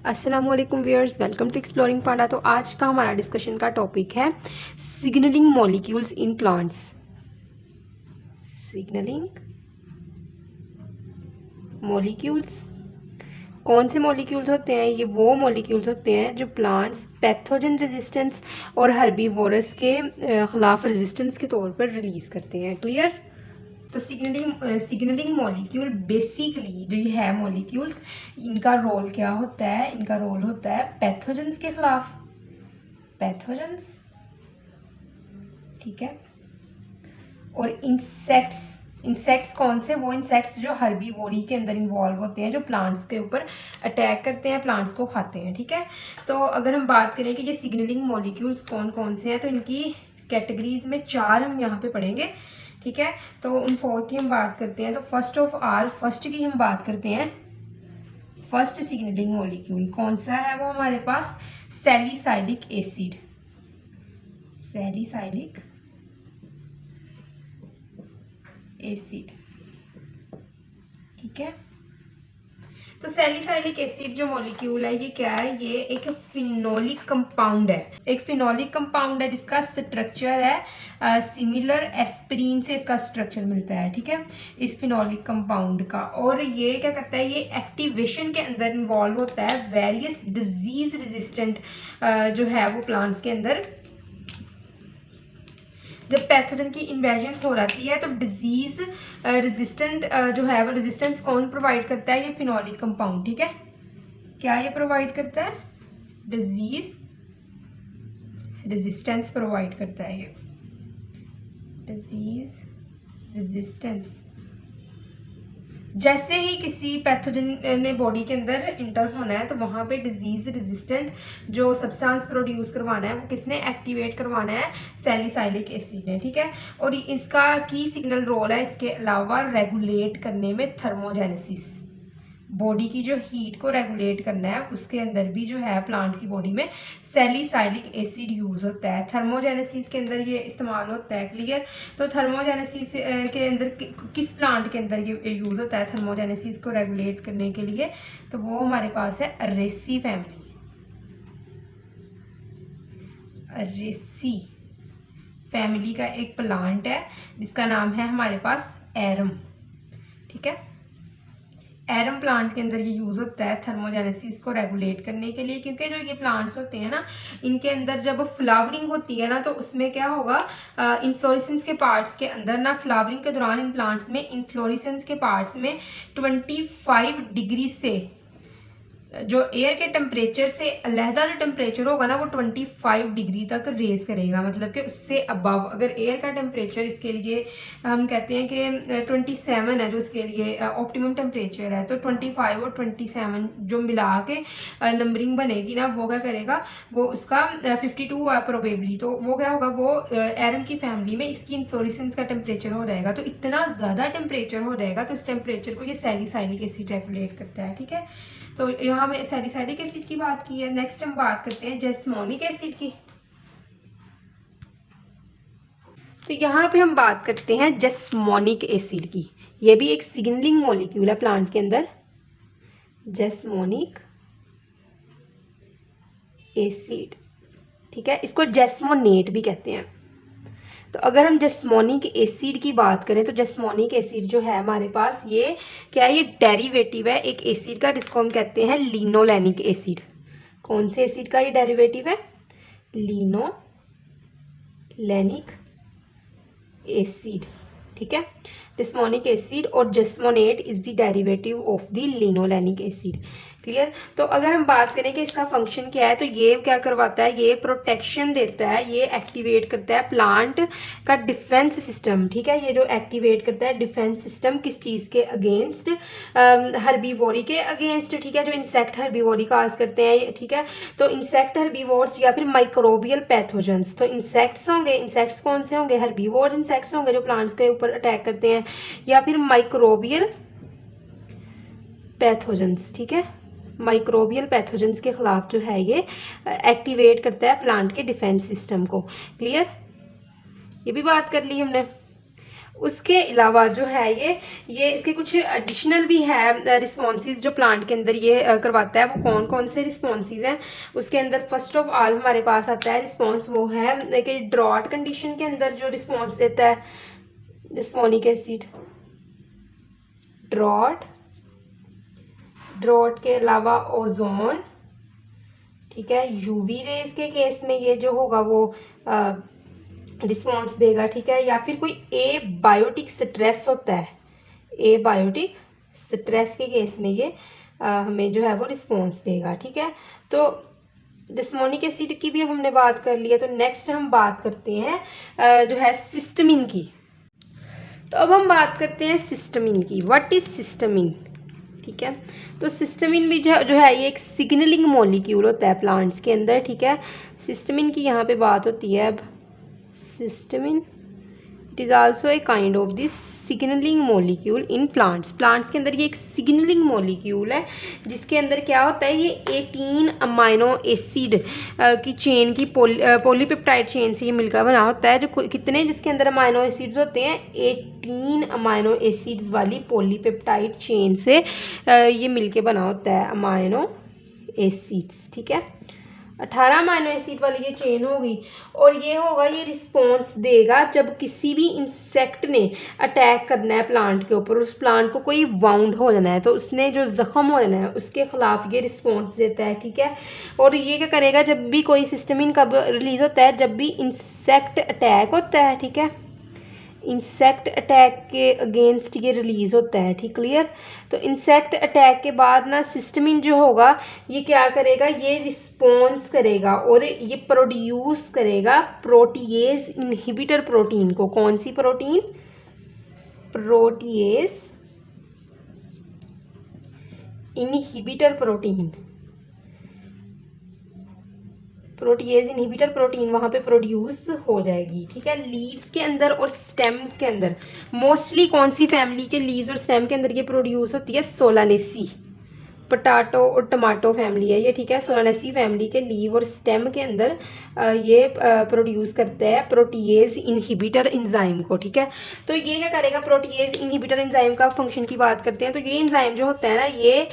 अस्सलाम वालेकुम viewers, welcome to exploring पांडा। तो आज का हमारा डिस्कशन का टॉपिक है signalling molecules in plants. Signalling molecules कौन से मॉलिक्यूल्स होते हैं? ये वो मॉलिक्यूल्स होते हैं जो प्लांट्स पैथोजन रेजिस्टेंस और हर्बीवोरस के खिलाफ रेजिस्टेंस के तौर पर रिलीज करते हैं। क्लियर? तो सिग्नलिंग मॉलिक्यूल बेसिकली जो ये है मॉलिक्यूल्स, इनका रोल क्या होता है? इनका रोल होता है पैथोजेंस के खिलाफ, पैथोजेंस, ठीक है। और इंसेक्ट्स कौन से? वो इंसेक्ट्स जो हर्बीवोरी के अंदर इन्वॉल्व होते हैं, जो प्लांट्स के ऊपर अटैक करते हैं, प्लांट्स को खाते हैं, ठीक है। तो अगर हम बात करें कि ये सिग्नलिंग मॉलिक्यूल्स कौन कौन से हैं, तो इनकी कैटेगरीज में 4 हम यहाँ पे पढ़ेंगे, ठीक है। तो उन 4 की हम बात करते हैं। तो फर्स्ट ऑफ ऑल, फर्स्ट की हम बात करते हैं। फर्स्ट सिग्नलिंग मॉलिक्यूल कौन सा है? वो हमारे पास सैलिसाइलिक एसिड, सैलिसाइलिक एसिड, ठीक है। तो सैलिसाइलिक एसिड जो मॉलिक्यूल है, ये क्या है? ये एक फिनोलिक कंपाउंड है, एक फिनोलिक कंपाउंड है जिसका स्ट्रक्चर है सिमिलर एस्पिरिन से इसका स्ट्रक्चर मिलता है, ठीक है, इस फिनोलिक कंपाउंड का। और ये क्या करता है? ये एक्टिवेशन के अंदर इन्वॉल्व होता है वेरियस डिजीज रेजिस्टेंट जो है वो प्लांट्स के अंदर। जब पैथोजन की इन्वेजन हो जाती है तो डिजीज रेजिस्टेंट जो है वो रेजिस्टेंस कौन प्रोवाइड करता है? ये फिनोलिक कंपाउंड, ठीक है। क्या ये प्रोवाइड करता है? डिजीज रेजिस्टेंस प्रोवाइड करता है, ये डिजीज रेजिस्टेंस। जैसे ही किसी पैथोजन ने बॉडी के अंदर इंटर होना है तो वहाँ पे डिजीज रेजिस्टेंट जो सब्सटेंस प्रोड्यूस करवाना है वो किसने एक्टिवेट करवाना है? सैलिसाइलिक एसिड ने, ठीक है। और इसका की सिग्नल रोल है इसके अलावा रेगुलेट करने में थर्मोजेनेसिस, बॉडी की जो हीट को रेगुलेट करना है उसके अंदर भी जो है प्लांट की बॉडी में सैलिसाइलिक एसिड यूज होता है। थर्मोजेनेसिस के अंदर ये इस्तेमाल होता है। क्लियर? तो थर्मोजेनेसिस के अंदर किस प्लांट के अंदर ये यूज होता है थर्मोजेनेसिस को रेगुलेट करने के लिए? तो वो हमारे पास है अरेसी फैमिली, अरेसी फैमिली का एक प्लांट है जिसका नाम है हमारे पास एरम, ठीक है। एरम प्लांट के अंदर ये यूज़ होता है थर्मोजेनेसिस को रेगुलेट करने के लिए, क्योंकि जो ये प्लांट्स होते हैं ना, इनके अंदर जब फ्लावरिंग होती है ना तो उसमें क्या होगा? इन्फ्लोरेसेंस के पार्ट्स के अंदर ना, फ्लावरिंग के दौरान इन प्लांट्स में इन्फ्लोरेसेंस के पार्ट्स में 25 डिग्री से जो एयर के टेम्परेचर से अलहदा जो टेम्परेचर होगा ना वो 25 डिग्री तक रेज करेगा। मतलब कि उससे अबव अगर एयर का टेम्परेचर इसके लिए हम कहते हैं कि 27 है जो इसके लिए ऑप्टिमम टेम्परेचर है, तो 25 और 27 जो मिला के नंबरिंग बनेगी ना, वो क्या करेगा? वो उसका 52 है प्रोबेबली। तो वो क्या होगा? वो एरम की फैमिली में इसकी इन्फ्लोरेसेंस का टेम्परेचर हो जाएगा। तो इतना ज़्यादा टेम्परेचर हो जाएगा तो इस टेम्परेचर को ये सैलिसाइलिक एसिड रेगुलेट करता है, ठीक है। तो यहाँ हमें सैलिसाइलिक एसिड की बात की है। नेक्स्ट हम बात करते हैं जैस्मोनिक एसिड की। तो यहाँ पे हम बात करते हैं जैस्मोनिक एसिड की। ये भी एक सिग्नलिंग मॉलिक्यूल है प्लांट के अंदर, जैस्मोनिक एसिड, ठीक है। इसको जैस्मोनेट भी कहते हैं। तो अगर हम जैस्मोनिक एसिड की बात करें तो जैस्मोनिक एसिड जो है हमारे पास, ये क्या है? ये डेरिवेटिव है एक एसिड का जिसको हम कहते हैं लिनोलेनिक एसिड। कौन से एसिड का ये डेरिवेटिव है? लिनोलेनिक एसिड, ठीक है। जैस्मोनिक एसिड और jasmonate is the derivative of the linolenic acid. Clear? तो अगर हम बात करें कि इसका फंक्शन क्या है, तो ये क्या करवाता है? ये प्रोटेक्शन देता है, ये एक्टिवेट करता है प्लांट का डिफेंस सिस्टम, ठीक है। ये जो एक्टिवेट करता है डिफेंस सिस्टम किस चीज़ के अगेंस्ट? हर्बीवोरी के अगेंस्ट, ठीक है, जो इंसेक्ट हर्बीवोरी काज करते हैं, ठीक है। तो इंसेक्ट हर्बीवोर्स या फिर माइक्रोबियल पैथोजेंस। तो इंसेक्ट्स होंगे, इंसेक्ट्स कौन से होंगे? हर्बीवोर्स इंसेक्ट्स होंगे जो प्लांट्स के ऊपर अटैक करते हैं, या फिर माइक्रोबियल पैथोजेंस, ठीक है। माइक्रोबियल पैथोजेंस के खिलाफ जो है ये एक्टिवेट करता है प्लांट के डिफेंस सिस्टम को। क्लियर? ये भी बात कर ली हमने। उसके अलावा जो है ये इसके कुछ एडिशनल भी है रिस्पॉन्सेज जो प्लांट के अंदर ये करवाता है। वो कौन कौन से रिस्पॉन्सेज हैं उसके अंदर? फर्स्ट ऑफ ऑल हमारे पास आता है रिस्पॉन्स, वो है कि ड्रॉट कंडीशन के अंदर जो रिस्पॉन्स देता है जिस्मोनिक एसिड। ड्रॉट के अलावा ओजोन, ठीक है, यूवी रेज के केस में ये जो होगा वो रिस्पॉन्स देगा, ठीक है। या फिर कोई एबायोटिक स्ट्रेस होता है, एबायोटिक स्ट्रेस के केस में ये हमें जो है वो रिस्पॉन्स देगा, ठीक है। तो जिस्मोनिक एसिड की भी अब हमने बात कर ली है। तो नेक्स्ट हम बात करते हैं जो है सिस्टमिन की। तो अब हम बात करते हैं सिस्टमिन की। व्हाट इज सिस्टमिन, ठीक है। तो सिस्टमिन भी जो है ये एक सिग्नलिंग मॉलिक्यूल होता है प्लांट्स के अंदर, ठीक है। सिस्टमिन की यहाँ पे बात होती है। अब systemin it is also a kind of this signalling molecule in plants. Plants के अंदर ये एक सिग्नलिंग मॉलिक्यूल है जिसके अंदर क्या होता है, ये 18 अमाइनो एसिड की चेन की पॉलीपेप्टाइड चेन से ये मिलकर बना होता है। जो कितने जिसके अंदर अमाइनो एसिड्स होते हैं, 18 अमाइनो एसिड्स वाली पॉलीपेप्टाइड चेन से ये मिलके बना होता है अमाइनो एसिड्स, ठीक है। 18 अमाइनो एसिड वाली ये चेन होगी और ये होगा, ये रिस्पॉन्स देगा जब किसी भी इंसेक्ट ने अटैक करना है प्लांट के ऊपर, उस प्लांट को कोई वाउंड हो जाना है, तो उसने जो ज़ख्म हो जाना है उसके खिलाफ ये रिस्पॉन्स देता है, ठीक है। और ये क्या करेगा, जब भी कोई सिस्टमिन कब रिलीज होता है, जब भी इंसेक्ट अटैक होता है, ठीक है, इंसेक्ट अटैक के अगेंस्ट ये रिलीज होता है, ठीक, क्लियर। तो इंसेक्ट अटैक के बाद ना सिस्टमिन जो होगा ये क्या करेगा, ये रिस्पॉन्स करेगा और ये प्रोड्यूस करेगा प्रोटीएज इनहिबिटर प्रोटीन को। कौन सी protein? Protease inhibitor protein. Protease inhibitor protein वहाँ पे प्रोड्यूस हो जाएगी, ठीक है। लीव्स के अंदर और स्टेम्स के अंदर मोस्टली कौन सी फैमिली के लीव्स और स्टेम के अंदर ये प्रोड्यूस होती है? सोलानेसी, पोटाटो और टमाटो फैमिली है ये, ठीक है। सोलानेसी फैमिली के लीव और स्टेम के अंदर ये प्रोड्यूस करता है प्रोटीएज इनहिबिटर एंजाइम को, ठीक है। तो ये क्या करेगा, प्रोटीएज इनहिबिटर एंजाइम का फंक्शन की बात करते हैं। तो ये एंजाइम जो होता है ना, ये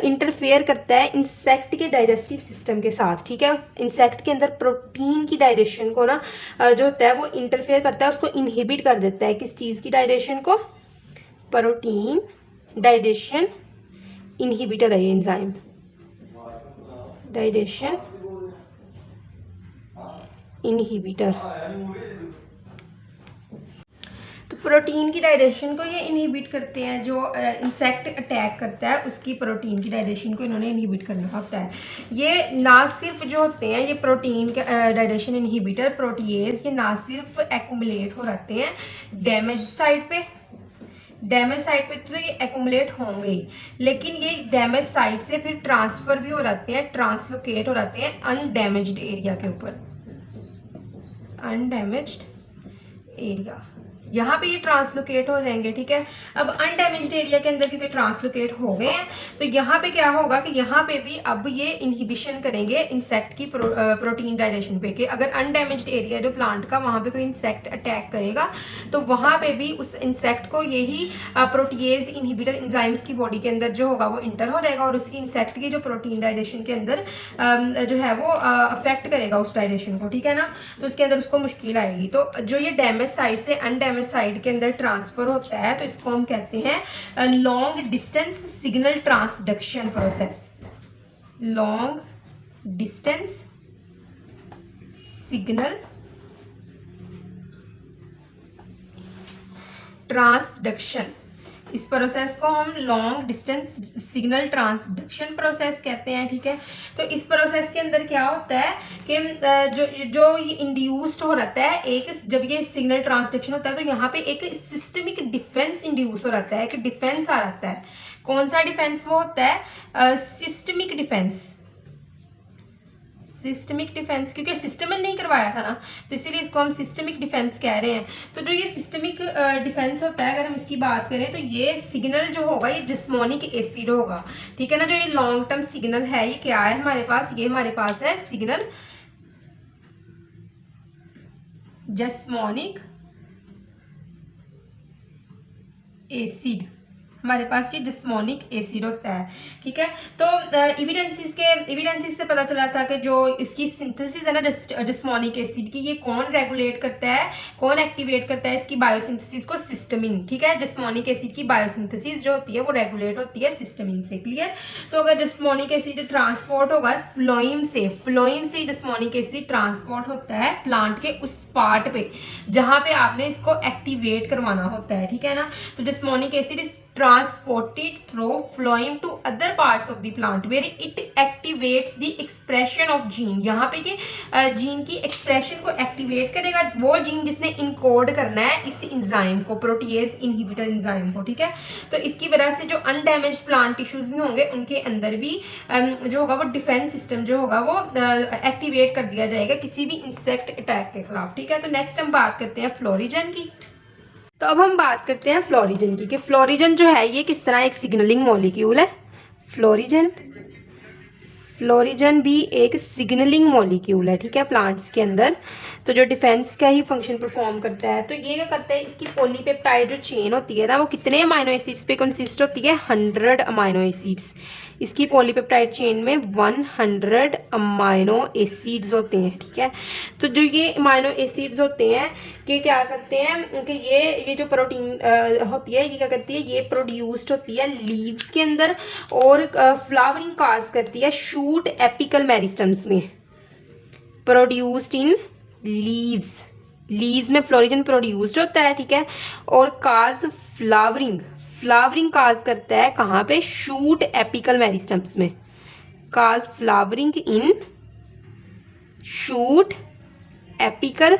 इंटरफेयर करता है इंसेक्ट के डाइजेस्टिव सिस्टम के साथ, ठीक है। इंसेक्ट के अंदर प्रोटीन की डाइजेशन को ना जो होता है वो इंटरफेयर करता है, उसको इनहिबिट कर देता है। किस चीज़ की डाइजेशन को? प्रोटीन डाइजेशन इनहिबिटर है ये एंजाइम, डाइजेशन इनहिबिटर। तो प्रोटीन की डाइजेशन को ये इनहिबिट करते हैं। जो इंसेक्ट अटैक करता है उसकी प्रोटीन की डाइजेशन को इन्होंने इनहिबिट करना होता है। ये ना सिर्फ जो होते हैं ये प्रोटीन के डाइजेशन इनहिबिटर प्रोटीएज, ये ना सिर्फ एक्यूमुलेट हो जाते हैं डैमेज साइड पे, डैमेज साइड पे तो ये एक्यूमुलेट होंगे ही, लेकिन ये डैमेज साइड से फिर ट्रांसफ़र भी हो जाते हैं, ट्रांसलोकेट हो जाते हैं अनडैमेज्ड एरिया के ऊपर, अनडैमेज्ड एरिया, यहाँ पे ये ट्रांसलोकेट हो जाएंगे, ठीक है। अब अनडैमेज्ड एरिया के अंदर क्योंकि ट्रांसलोकेट हो गए हैं तो यहाँ पे क्या होगा कि यहाँ पे भी अब ये इनहिबिशन करेंगे इंसेक्ट की प्रोटीन डाइजेशन पे। कि अगर अनडैमेज्ड एरिया जो प्लांट का, वहाँ पे कोई इंसेक्ट अटैक करेगा तो वहाँ पे भी उस इंसेक्ट को यही प्रोटीएज इनहिबिटर एंजाइम्स की बॉडी के अंदर जो होगा वो इंटर हो जाएगा और उसकी इंसेक्ट की जो प्रोटीन डाइजेशन के अंदर जो है वो अफेक्ट करेगा उस डाइजेशन को, ठीक है ना। तो उसके अंदर उसको मुश्किल आएगी। तो जो ये डैमेज साइड से अनडैमेज साइड के अंदर ट्रांसफर होता है तो इसको हम कहते हैं long distance signal transduction process, long distance signal transduction. इस प्रोसेस को हम long distance signal transduction process कहते हैं, ठीक है। तो इस प्रोसेस के अंदर क्या होता है कि जो ये इंड्यूस्ड हो रहता है, एक जब ये सिग्नल ट्रांसडक्शन होता है तो यहाँ पे एक सिस्टमिक डिफेंस इंड्यूस हो रहता है, एक डिफेंस आ रहता है। कौन सा डिफेंस वो होता है? सिस्टमिक डिफेंस, सिस्टमिक डिफेंस, क्योंकि सिस्टम नहीं करवाया था ना तो इसीलिए इसको हम सिस्टमिक डिफेंस कह रहे हैं। तो जो ये सिस्टमिक डिफेंस होता है, अगर हम इसकी बात करें तो ये सिग्नल जो होगा ये जिस्मोनिक एसिड होगा, ठीक है ना। जो ये लॉन्ग टर्म सिग्नल है ये क्या है हमारे पास? ये हमारे पास है सिग्नल जिस्मोनिक एसिड, हमारे पास ये डिस्मोनिक एसिड होता है। ठीक है, तो एविडेंसेस से पता चला था कि जो इसकी सिंथेसिस है ना डिस्मोनिक एसिड की, ये कौन रेगुलेट करता है, कौन एक्टिवेट करता है इसकी बायोसिंथेसिस को, सिस्टमिन। ठीक है, डिस्मोनिक एसिड की बायोसिंथेसिस जो होती है वो रेगुलेट होती है सिस्टमिन से। क्लियर? तो अगर डिस्मोनिक एसिड ट्रांसपोर्ट होगा फ्लोइम से डिस्मोनिक एसिड ट्रांसपोर्ट होता है प्लांट के उस पार्ट पे जहाँ पे आपने इसको एक्टिवेट करवाना होता है। ठीक है ना, तो jasmonic acid is transported through phloem to other parts of the plant where it activates the expression of gene। यहाँ पे कि जीन की एक्सप्रेशन को एक्टिवेट करेगा वो जीन जिसने इनकोड करना है इस इंजाइम को, प्रोटीएज इनहिबिटर इंजाइम को। ठीक है, तो इसकी वजह से जो अनडैमेज्ड प्लांट टिश्यूज भी होंगे उनके अंदर भी जो होगा वो डिफेंस सिस्टम जो होगा वो एक्टिवेट कर दिया जाएगा किसी भी इंसेक्ट अटैक के खिलाफ। ठीक है, तो नेक्स्ट हम बात करते हैं फ्लोरिजन की। तो अब हम बात करते हैं फ्लोरिजन की कि फ्लोरिजन जो है ये किस तरह एक सिग्नलिंग मॉलिक्यूल है। फ्लोरिजन भी एक सिग्नलिंग मॉलिक्यूल है। ठीक है, प्लांट्स के अंदर तो जो डिफेंस का ही फंक्शन परफॉर्म करता है। तो ये क्या करता है, इसकी पॉलीपेप्टाइड जो चेन होती है ना वो कितने अमाइनो एसिड्स पे कंसिस्ट होती है, 100 अमाइनो एसिड्स। इसकी पॉलीपेप्टाइड चेन में 100 अमाइनो एसिड्स होते हैं। ठीक है, तो जो ये अमाइनो एसिड्स होते हैं कि क्या करते हैं कि ये जो प्रोटीन होती है ये क्या करती है, ये प्रोड्यूस्ड होती है लीव्स के अंदर और फ्लावरिंग काज करती है शूट एपिकल मेरिस्टम्स में, प्रोड्यूस्ड इन लीव्स में फ्लोरिजन प्रोड्यूस्ड होता है। ठीक है, और काज फ्लावरिंग काज करता है कहाँ पे, शूट एपिकल मेरिस्टम्स में, cause flowering in shoot apical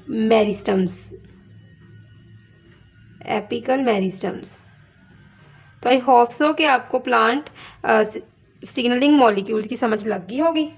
meristems. तो आई होप सो कि आपको प्लांट सिग्नलिंग मॉलिक्यूल्स की समझ लग गई होगी।